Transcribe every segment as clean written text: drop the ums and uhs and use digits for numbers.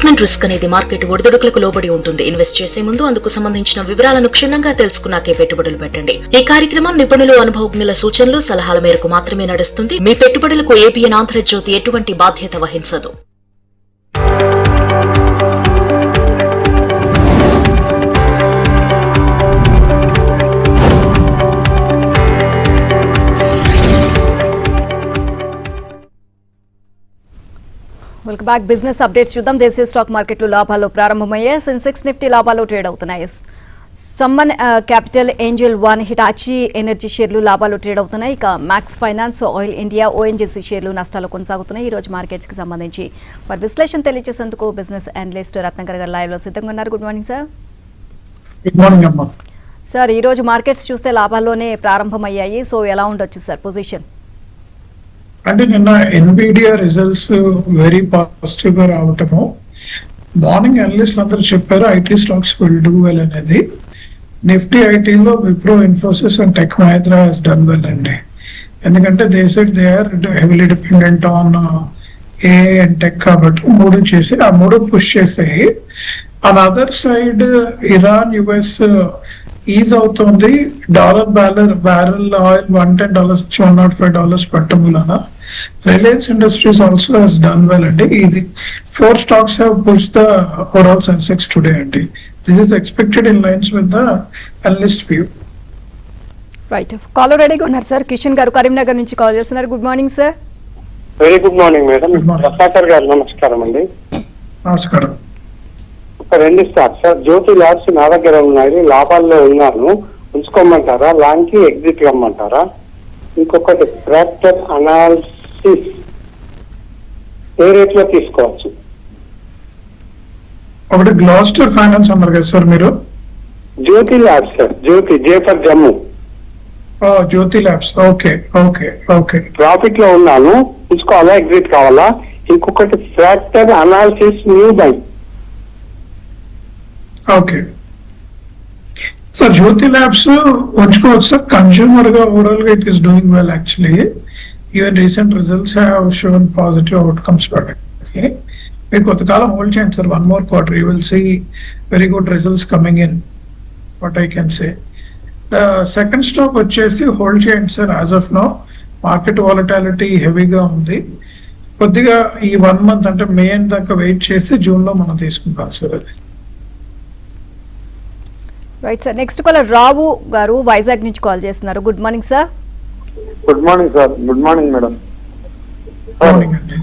Investment risk అనేది market ఒడిదుడుకులకు లోబడి ఉంటుంది. ఇన్వెస్ట్ చేసే ముందు అందుకు సంబంధించిన వివరాలను క్షుణ్ణంగా తెలుసుకున్నాకే పెట్టుబడులు పెట్టండి. ఈ కార్యక్రమం నిపుణులు, అనుభవజ్ఞుల సూచనలు, సలహాల మేరకు మాత్రమే నడుస్తుంది. మీ పెట్టుబడులకు ఏబిఎన్ ఆంధ్రజ్యోతి ఎటువంటి బాధ్యత వహించదు. Welcome back. బిజినెస్ అప్డేట్స్ చూద్దాం. దేశీయ స్టాక్ మార్కెట్లు లాభాల్లో ప్రారంభమయ్యాయి. సెన్సెక్స్, నిఫ్టీ లాభాల్లో ట్రేడ్ అవుతున్నాయి. Sammaan capital, Angel one, Hitachi energy షేర్లు లాభాలు ట్రేడ్ అవుతున్నాయి. ఇక Max finance, oil India, ONGC షేర్లు నష్టాలు కొనసాగుతున్నాయి. ఈ రోజు మార్కెట్స్ కి సంబంధించి వారి విశ్లేషణ తెలియజేసేందుకు బిజినెస్ అనలిస్ట్ రత్నాకర్ గారు లైవ్ లో సిద్ధంగా ఉన్నారు. Good morning sir. Good morning అమ్మా. సార్, ఈ రోజు మార్కెట్స్ చూస్తే లాభాల్లోనే ప్రారంభమయ్యాయి. సో ఎలా ఉండొచ్చు సార్ పొజిషన్? అంటే నిన్న ఎన్విడియా రిజల్ట్స్ వెరీ పాజిటివ్ గా రావటము, మార్నింగ్ అనలిస్టులు అందరూ చెప్పారు IT stocks will do well అనేది. నిఫ్టీ ఐటీలో Wipro, Infosys and Tech Mahindra has done well అండి. ఎందుకంటే they said they are heavily dependent on AI and tech కాబట్టి మూడు చేసి ఆ మూడు పుష్ చేసాయి. On other side Iran, US is అవుతుంది. డాలర్ బ్యారెల్ ఆయిల్ $110 $105 పట్టడం వలన Reliance industries also has done well అండి. ఇది 4 stocks have push the overall Sensex today అండి. This is expected in lines with the analyst view. Right, caller రెడీగా ఉన్నారు sir. Kishan గారు కరీంనగర్ నుంచి కాల్ చేస్తున్నారు. Good morning sir. Very good morning madam. Ratnakar గారు నమస్కారం అండి. నమస్కారం. ఒక 2 స్టాక్స్ సార్, జ్యోతి ల్యాబ్స్ నా దగ్గర ఉన్నాయి, లాభాల్లో ఉన్నాను, ఉంచుకోమంటారా? లాంగ్ కి ఎగ్జిట్ కమ్మంటారా? ఇంకొకటి ఫ్రాక్చర్ అనాలిసిస్ ఏ రేట్ లో తీసుకోవచ్చు? ఒకటి గ్లాస్టర్ ఫైనాన్స్ అన్నారు కదా సార్ మీరు? Jyothi labs sir, Jyothi, J for Jammu. Jyothi labs, okay okay okay. Profit లో ఉన్నాను, తీసుకోవాలా, ఎగ్జిట్ కావాలా? ఇంకొకటి fracture analysis new buy. Okay sir, Jyothi labs ఉంచుకోవచ్చు సార్. కన్స్యూమర్ గా ఓవరాల్ గా it is doing well actually. Even recent results have shown positive outcomes. మీరు కొంతకాలం హోల్డ్ చేయండి sir, 1 more quarter you will see very good results coming in, what I can say. The second stock వచ్చేసి hold చేయండి sir. As of now market volatility హెవీగా ఉంది. కొద్దిగా ఈ 1 month అంటే మే ఎండ్ దాకా వెయిట్ చేసి జూన్ లో మనం తీసుకుంటాం సార్. అది రైట్ సార్. నెక్స్ట్ కాలర్ రావు గారు వైజాగ్ నుంచి కాల్ చేస్తున్నారు. Good morning sir. Good morning sir. Good morning madam. Morning అండి.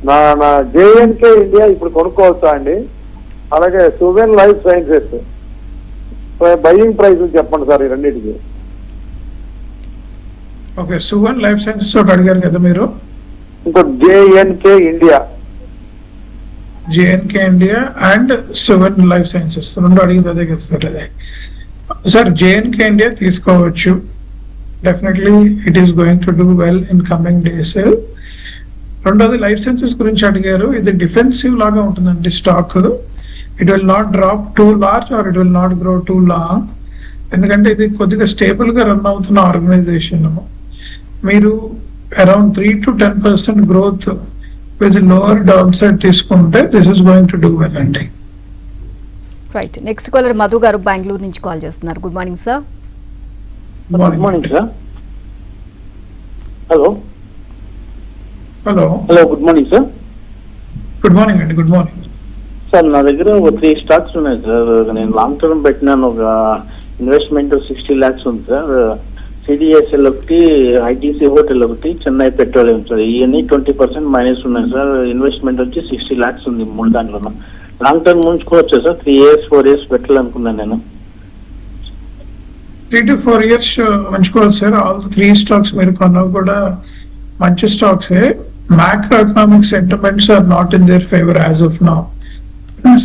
నా జేఎన్కే ఇండియా ఇప్పుడు కొనుక్కోవచ్చా అండి? అలాగే Suven life sciences buying price చెప్పండి సార్ ఈ రెండింటికి. ఓకే, సువెన్ లైఫ్ సైన్సెస్ ఒకటి అడిగారు కదా మీరు. ఇంకో JNK India. JNK India and Suven life sciences రెండు అడిగింది అదే కదా సార్. అదే సార్, జేఎన్కే ఇండియా తీసుకోవచ్చు. Definitely it is going to do well in coming days. రెండోది లైఫ్ సైన్సెస్ గురించి అడిగారు. ఇది డిఫెన్సివ్ లాగా ఉంటుందండి stock. It will not drop too large or it will not grow too long. ఎందుకంటే ఇది కొద్దిగా స్టేబుల్ గా రన్ అవుతున్న ఆర్గనైజేషన్. మీరు around 3 to 10% growth with lower down side తీసుకుంటే this is going to do well అండి. రైట్, నెక్స్ట్ కాలర్ మధు గారు బెంగళూరు నుంచి కాల్ చేస్తున్నారు. Good morning sir. Good morning sir. Hello hello hello good morning sir. Good morning అండి. Good morning sir, నా దగ్గర ఒక 3 stocks ఉన్నాయి సార్. నేను లాంగ్ టర్మ్ పెట్టినాను. ఒక ఇన్వెస్ట్మెంట్ 60 lakhs ఉంది సార్. సిడిఎస్ఎల్ ఒకటి, ఐటీసీ హోటల్ ఒకటి, చెన్నై పెట్రోలియం సార్. ఇవన్నీ 20% మైనస్ ఉన్నాయి సార్. ఇన్వెస్ట్మెంట్ వచ్చి 60 lakhs ఉంది 3 దాంట్లో. లాంగ్ టర్మ్ ఉంచుకోవచ్చు సార్. 3 years 4 years పెట్టాలనుకున్నాను నేను. 3 to 4 years ఉంచుకోవచ్చు సార్. ఆల్ 3 స్టాక్స్ మీరు కొన్నవి కూడా మంచి స్టాక్సే. Macro economic sentiments are not in their favour as of now.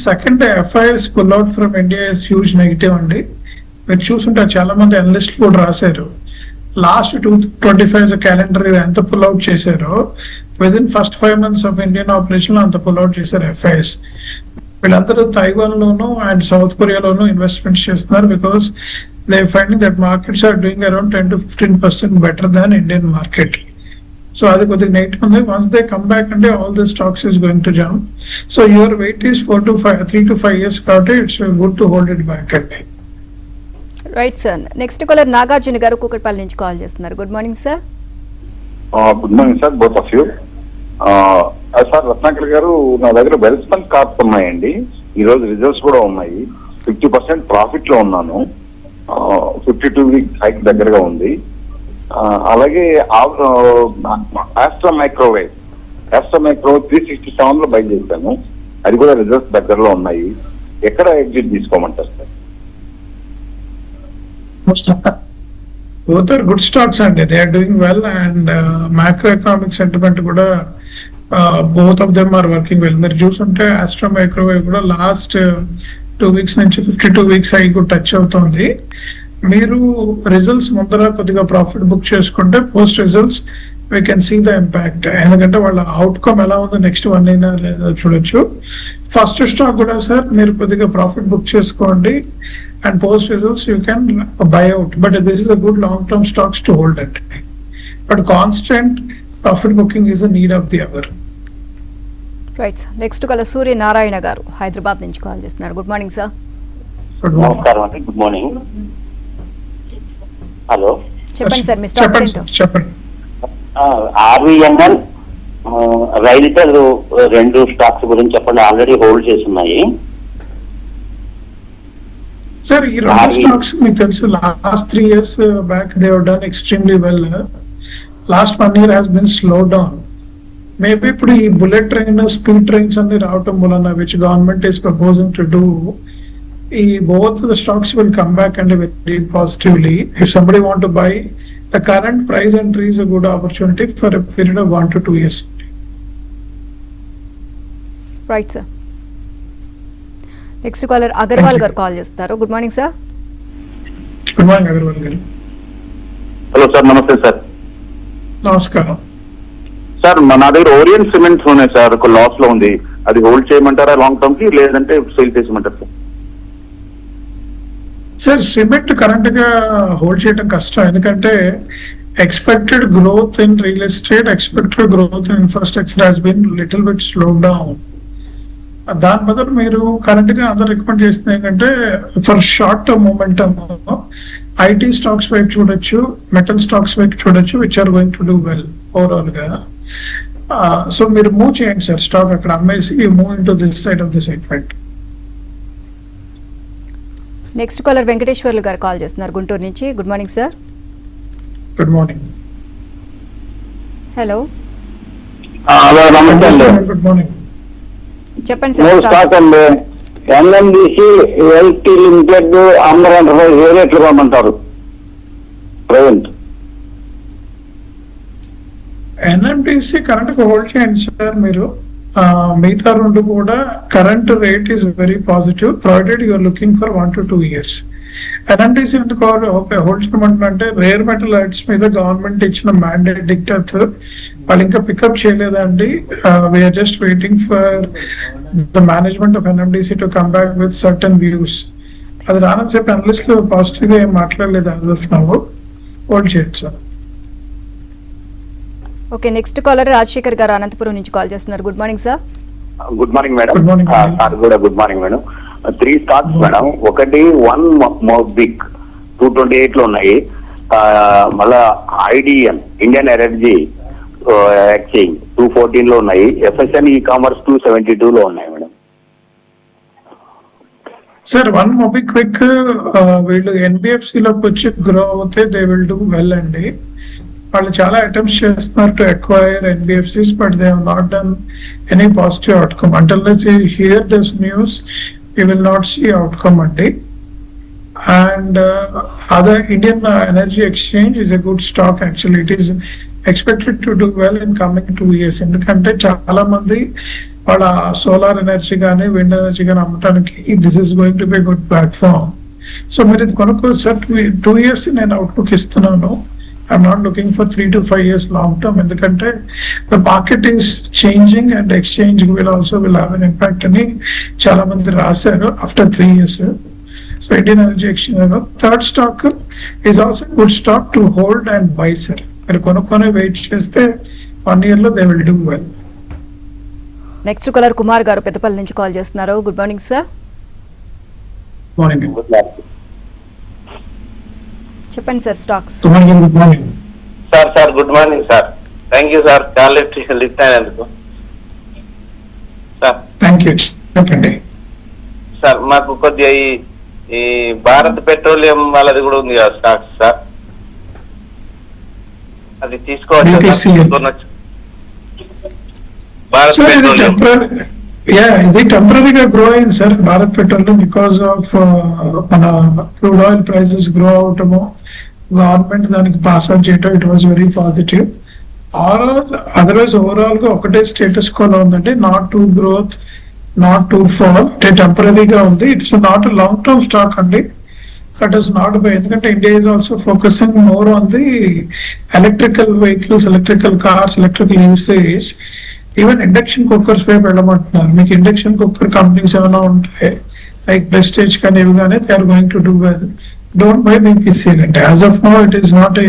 Second, FIs pull out from India is huge negative అండి. మీరు చూసుంటారు చాలా మంది అనలిస్టులు కూడా రాశారు. లాస్ట్ 2025 క్యాలెండర్ ఎంత పుల్ అవుట్ చేశారో within first 5 months of Indian operation అంత పుల్ అవుట్ చేశారు ఎఫ్ఐఎస్. వీళ్ళందరూ తైవాన్ లోను అండ్ సౌత్ కొరియాలోను ఇన్వెస్ట్మెంట్స్ చేస్తున్నారు. Because they finding that markets are doing around 10 to 15% better than Indian market. So అది కొద్దిగా నెగిటివ్ ఉంది. వన్స్ దే కమ్ బ్యాక్ అంటే all the stocks is going to jump. So your wait is 3 to 5 years కాబట్టి it's good to hold it back అండి. Right sir. Next caller Nagarjuna garu Kukatpally నుంచి call చేస్తున్నారు. Good morning sir. Good morning sir, both of you. Sir Ratnakar గారు, నా దగ్గర Welspun cards ఉన్నాయండి. ఈ రోజు రిజల్ట్స్ కూడా ఉన్నాయి. 50% ప్రాఫిట్ లో ఉన్నాను. 52 వీక్స్ హైక్ దగ్గరగా ఉంది. అలాగే ఆస్ట్రా మైక్రోవేవ్ 367 లో బై చేశాను. అది కూడా రిజల్ట్స్ దగ్గరలో ఉన్నాయి. ఎక్కడ ఎగ్జిట్ తీసుకోమంటారు sir? Both are good stocks and they are doing well, and macroeconomic sentiment kuda both of them are working well. Meer chusunte Astra Microwave kuda last 2 weeks nunchi 52 weeks high ku touch avutundi. Meeru results mundara kodiga profit book cheskunte post results we can see the impact. Endukante valla outcome ela undo next 1 year ledo chudochu. First stock kuda sir meer kodiga profit book cheskondi and post results you can buy out, but this is a good long term stocks to hold it, but constant profit booking is a need of the hour. Right sir. Next caller Surya Narayana garu Hyderabad నుంచి call చేస్తున్నారు. Good morning sir. Good morning. నమస్కారం అండి, good morning. Hello, చెప్పండి sir మీ stock ఏంటో. చెప్పండి. RVNL RailTel 2 stocks గురించి చెప్పండి. ఆల్రెడీ హోల్డ్ చేసి ఉన్నాయి. సార్ ఈ రెండు స్టాక్స్ మీకు తెలుసు last 3 years back they have done extremely well. Last 1 year has been slowed down. Maybe ఇప్పుడు ఈ బుల్లెట్ ట్రైన్ స్పీడ్ ట్రైన్స్ అన్ని రావటం వలన which government is proposing to do, both the stocks will come back and very positively. If somebody want to buy, the current price entry is a good opportunity for a period of 1 to 2 years. Right sir. Next caller Agarwal garu call చేస్తారు. Good morning sir. Good morning Agarwal garu. Hello sir, నమస్తే sir. నమస్కారం sir, నా దగ్గర Orient cements ఉన్నాయి sir, ఒక loss లో ఉంది. అది హోల్డ్ చేయమంటారా లాంగ్ టర్మ్ కి, లేదంటే సేల్ చేసేయమంటారా సార్? సార్ సిమెంట్ కరెంట్ గా హోల్డ్ చేయడం కష్టం, ఎందుకంటే expected growth in real estate, expected growth in infrastructure has been little bit slow down. దాని బదులు మీరు కరెంట్ గా అందరు రికమెండ్ చేస్తుంది ఏంటంటే for short term momentum IT stocks వైపు చూడొచ్చు, మెటల్ స్టాక్స్ వైపు చూడొచ్చు, which are going to do well overall గా. సో మీరు మూవ్ చేయండి సార్, స్టాక్ అక్కడ అమ్మేసి move into this side of the segment. Next caller Venkateswarlu గారు కాల్ చేస్తున్నారు గుంటూరు నుంచి. Good morning sir. Good morning. Hello, నమస్తే అండి. Good morning. చెప్పండి మూడు సార్. స్టాక్ అండి. NMDC, LT limited, Amar enterprise ఏ రేట్లు కొనమంటారు ప్రజెంట్? ఎన్ఎండిసి కరెంట్ హోల్డ్ చేయండి సార్ మీరు. మిగతా రెండు కూడా current rate is very positive provided you're looking for 1 to 2 years. NMDC ఎందుకు హోల్డ్ చేయమంటే రేర్ మెటల్ ఐట్స్ మీద గవర్నమెంట్ ఇచ్చిన మ్యాండేట్ డిక్టేట్ వాళ్ళు ఇంకా పికప్ చేయలేదండి. We're just waiting for the management of NMDC to come back with certain views. అది రానని చెప్పి అనలిస్ట్ పాజిటివ్ గా ఏం మాట్లాడలేదు యాజ్ ఆఫ్ నౌ. హోల్డ్ చేయండి sir. Okay, next caller Rajasekhar garu Anantapuram నుంచి కాల్ చేస్తున్నారు. Good morning sir. Good morning madam. Good morning, madam. Sir కూడా good morning madam. 3 stocks madam. ఒకటి వన్ మోబిక్ 228 లో ఉన్నాయి. మళ్ళా ఐడిఎన్ ఇండియన్ ఎనర్జీ ఎక్స్చేంజ్ 214 లో ఉన్నాయి. ఎఫ్ఎస్ఎన్ ఈ కామర్స్ 272 లో ఉన్నాయి మేడం. సార్ వన్ మొబిక్విక్ వీళ్ళు ఎన్బిఎఫ్సి లోకి వచ్చి గ్రో అవుతే దే విల్ డూ వెల్ అండి. వాళ్ళు చాలా అటెంప్ట్స్ చేస్తున్నారు to acquire NBFCs, but they have not done any positive outcome. Until they hear this news you will not see outcome అండి. And other Indian energy exchange is a good stock actually. It is expected to do well in coming 2 years, ఎందుకంటే చాలా మంది వాళ్ళ solar energy కానీ wind energy కానీ అమ్మటానికి this is going to be good platform. So మీరు ఇది కొనుక్కోవచ్చు సార్. 2 years నేను అవుట్లుక్ ఇస్తున్నాను. I'm not looking for 3 to 5 years long term, ఎందుకంటే the market is changing and exchange will have an impact అని చాలా మంది రాశారు after 3 years. So Indian Energy Exchange. Third stock is also a good stock to hold and buy, sir. మీరు కొనుక్కొని wait చేస్తే 1 year లో they will do well. Next caller Kumar garu Peddapalli నుంచి call చేస్తున్నారు. Good morning sir. మార్నింగ్ చెప్పండి sir stocks. Good morning. Sir good morning sir. Thank you sir call lift అయినందుకు. Sir thank you. చెప్పండి సార్ మాకు కొద్దిగా ఈ భారత్ పెట్రోలియం వాళ్ళది కూడా ఉంది కదా స్టాక్స్ సార్, అది తీసుకోవచ్చు భారత్ పెట్రోలియం. ఇది టెంపరీగా గ్రో అయింది sir Bharat petroleum because of మన క్రూడ్ ఆయిల్ ప్రైసెస్ గ్రో అవటము, గవర్నమెంట్ దానికి పాస్ ఆన్ చేయటం, it was very positive. Otherwise overall గా ఒకటే స్టేటస్ కోలో ఉందండి. Not to growth, not to fall, టెంపరీగా ఉంది. It's not long term stock అండి. దట్ ఈస్ నాట్ బై, ఎందుకంటే India is also focusing more on the electrical vehicles, electrical cars, electrical usage. Even induction cookers వైపు వెళ్ళమంటున్నారు. మీకు induction cooker companies ఏమైనా ఉంటాయి like prestige కానీ ఇవి కానీ, they are going to do well. Don't buy BPCL అంటే as of now it is not a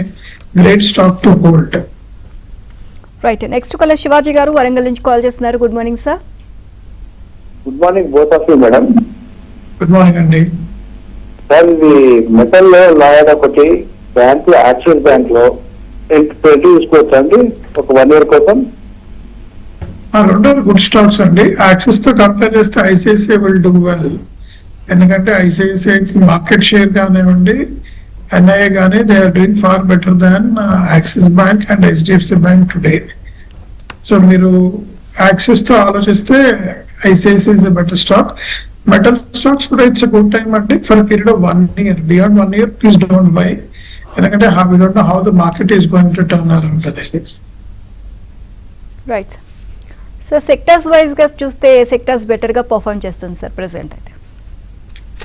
great stock to hold. Right, next caller Shivaji garu Warangal నుంచి కాల్ చేస్తున్నారు. Good morning sir. Good morning both of you madam. Good morning అండి. Sir ఇది metal లో లాయర్ ఒకటి bank లో, Axis bank లో 20 తీసుకోవచ్చు అండి ఒక 1 year కోసం. రెండు గుడ్ స్టాక్స్ అండి. యాక్సిస్ తో కంపేర్ చేస్తే ఐసిఐసిఐ విల్ డూ వెల్, ఎందుకంటే ఐసిఐసిఐ మార్కెట్ షేర్ కానివ్వండి, ఎన్ఐఏ కానీ, they are doing far better than Axis bank and HDFC bank today. So మీరు యాక్సిస్ తో ఆలోచిస్తే ICICI is a better stock. Metal stocks కూడా ఇట్స్ గుడ్ టైం అండి for period of 1 year. Beyond 1 year please don't buy, ఎందుకంటే we don't know how the market is going to turn around. Right so sectors wise గా చూస్తే ఏ sectors better గా perform చేస్తుంది sir present అయితే?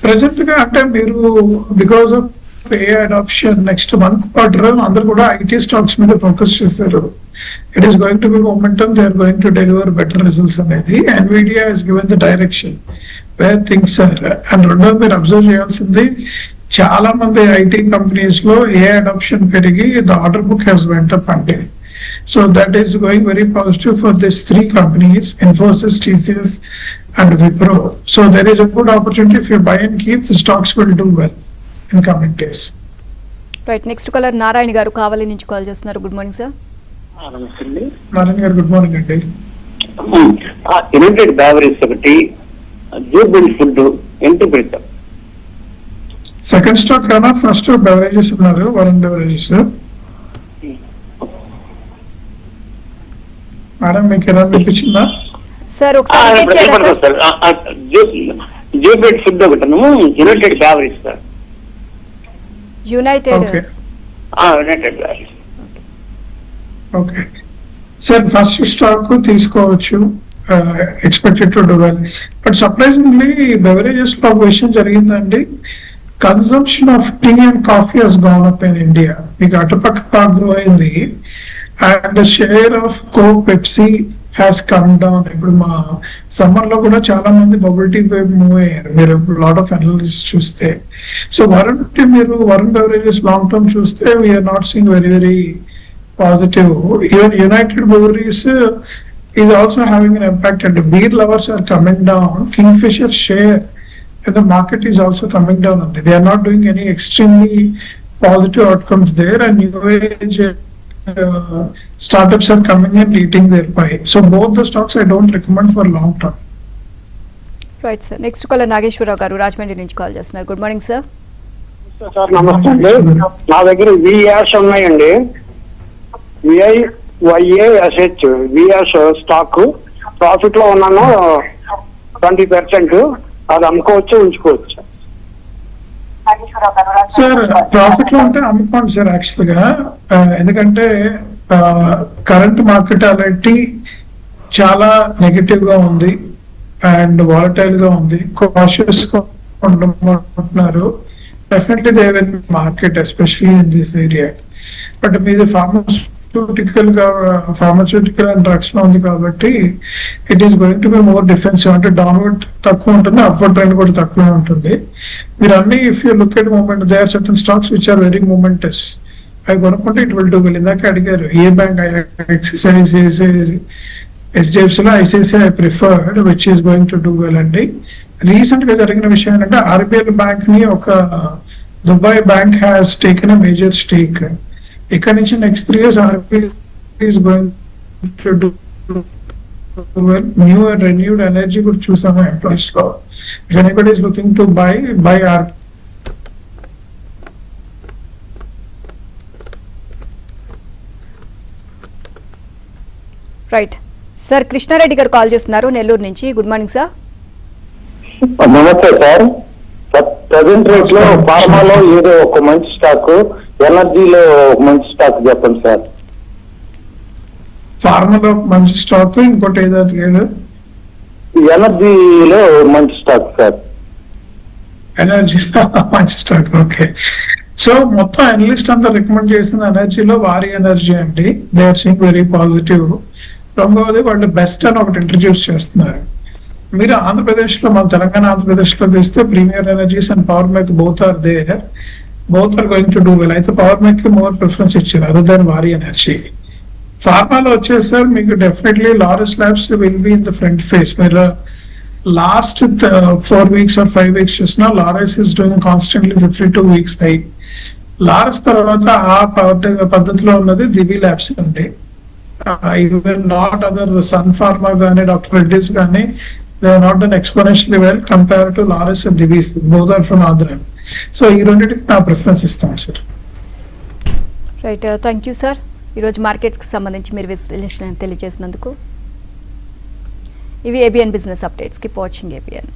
Present గా అంటే మీరు because of a adoption next 1 quarter అందరూ కూడా ఐటీ స్టాక్స్ మీద ఫోకస్ చేశారు. It is going to be momentum, they are going to deliver better results అనేది. Nvidia has given the direction where things are. And రెండోది మీరు observe చేయాల్సింది, చాలా మంది ఐటీ కంపెనీస్ లో ఏ అడాప్షన్ పెరిగి the order book has went up అంటే. So that is going very positive for these 3 companies, Infosys, TCS and Wipro. So there is a good opportunity if you buy and keep, the stocks will do well in coming days. Right, next caller Narayana గారు కావలి నుంచి call చేస్తున్నారు. Good morning sir. Narayana garu good morning అండి. United breweries ఒకటి, Jubilant food, ఎంత పెడతాం? Second stock ఏనా, first beverages ఉన్నారు, Varun beverages. Madam మీకు ఎలా అనిపించిందా సార్? ఒకసారి జూబిల్ ఫుడ్ ఒకటను, United breweries sir. United United breweries. Okay sir, first stock తీసుకోవచ్చు, expected to do well. But surprisingly beverages లో ఒక విషయం జరిగిందండి. Consumption of tea and coffee has gone up in India. మీకు అటుపక్క బాగా గ్రో అయింది. And share of coke, Pepsi has come down. ఇప్పుడు మా సమ్మర్ లో కూడా చాలా మంది బబుల్ టీ వైపు మూవ్ అయ్యారు, మీరు లాట్ ఆఫ్ అనలిస్ట్ చూస్తే. So Varun beverages long term చూస్తే we're not seeing very very positive. Even United breweries is also having an impact, and the beer lovers are coming down. Kingfisher share in the market is also coming down. They are not doing any extremely positive outcomes there, and new age startups are coming and eating their pie. So both the stocks I don't recommend for long term. Right sir, next caller Nageswara Rao గారు రాజమండ్రి నుంచి call చేస్తున్నారు. Good morning sir. Sir నమస్తే అండి. నా దగ్గర VRS ఉన్నాయండి, VIYASH VRS stock. Profit లో ఉన్నాను 20%. అది అమ్ముకోవచ్చు, ఉంచుకోవచ్చు? సార్ ప్రాఫిట్ లో ఉంటే అమ్ముకోండి సార్ యాక్చువల్ గా, ఎందుకంటే కరెంట్ మార్కెటాలిటీ చాలా నెగటివ్ గా ఉంది అండ్ వాలటైల్ గా ఉంది. కాషియస్ గా ఉంటున్నారు. Definitely they will market especially in this area. But మీది ఫార్మాస్యూటికల్ అండ్ డ్రగ్స్ లో ఉంది కాబట్టి it is going to be more defensive. అంటే డౌన్వర్డ్ తక్కువ ఉంటుంది, అప్వర్డ్ ట్రెండ్ కూడా తక్కువ ఉంటుంది. మీరు అన్ని if you look at moment, they are certain stocks which are very momentous. అవి కొనుక్కుంటే ఇట్ విల్ డూ వెల్. ఇందాక అడిగారు ఏ బ్యాంక్, ఎక్సైజ్ హెచ్డిఎఫ్సిలో ICICI preferred which is going to do well అండి. రీసెంట్ గా జరిగిన విషయం ఏంటంటే ఆర్బిఎల్ బ్యాంక్ ని ఒక Dubai bank has taken a major stake. ఇక్కడ నుంచి next 3 years RBL is going to do well. New and renewed energy కూడా చూసాము ఎంప్లాయీస్ లో. If anybody is looking to buy or right sir, Krishna Reddy గారు call చేస్తున్నారు నెల్లూరు నుంచి. Good morning sir. నమస్తే sir. Present rate లో ఫార్మాలో ఏదో ఒక మంచి స్టాక్, ఎనర్జీలో ఒక మంచి స్టాక్ చెప్పండి సార్. ఫార్మాలో మంచి స్టాక్, ఇంకోటి ఏదో ఎనర్జీలో మంచి స్టాక్ సార్. ఎనర్జీ మంచి స్టాక్, ఓకే. సో మొత్తం అనలిస్ట్ అంతా రికమెండ్ చేసిన ఎనర్జీలో వారి ఎనర్జీ అండి. They are seeing very positive. రెండవది వాళ్ళు బెస్ట్ అని ఒకటి ఇంట్రడ్యూస్ చేస్తున్నారు. మీరు ఆంధ్రప్రదేశ్ లో, మన తెలంగాణ ఆంధ్రప్రదేశ్ లో తీస్తే Premier Energies and Power Mech both are there. Both are going to do well. అయితే పవర్ మేక్ కి మోర్ ప్రిఫరెన్స్ ఇచ్చారు అదర్ దాన్ వారి ఎనర్జీ. ఫార్మాలో వచ్చేసారు మీకు definitely Laurus Labs will be in the front face. మీరు లాస్ట్ 4 weeks or 5 weeks చూసినా Laurus is doing constantly 52 weeks high. Laurus తర్వాత ఆ పద్ధతిలో ఉన్నది దివి ల్యాబ్స్ అండి. Even not other Sun Pharma కానీ డాక్టర్ రెడ్డిస్ కానీ they are not done exponentially well compared to Laurus and Divi's. Both are from Andhra. So ఈ రెండింటికి నా ప్రిఫరెన్స్ ఇస్తాను sir. Right, thank you sir. ఈరోజు మార్కెట్స్కి సంబంధించి మీరు విశ్లేషణ తెలియజేసినందుకు. ఇవి ABN business updates. Keep watching ABN.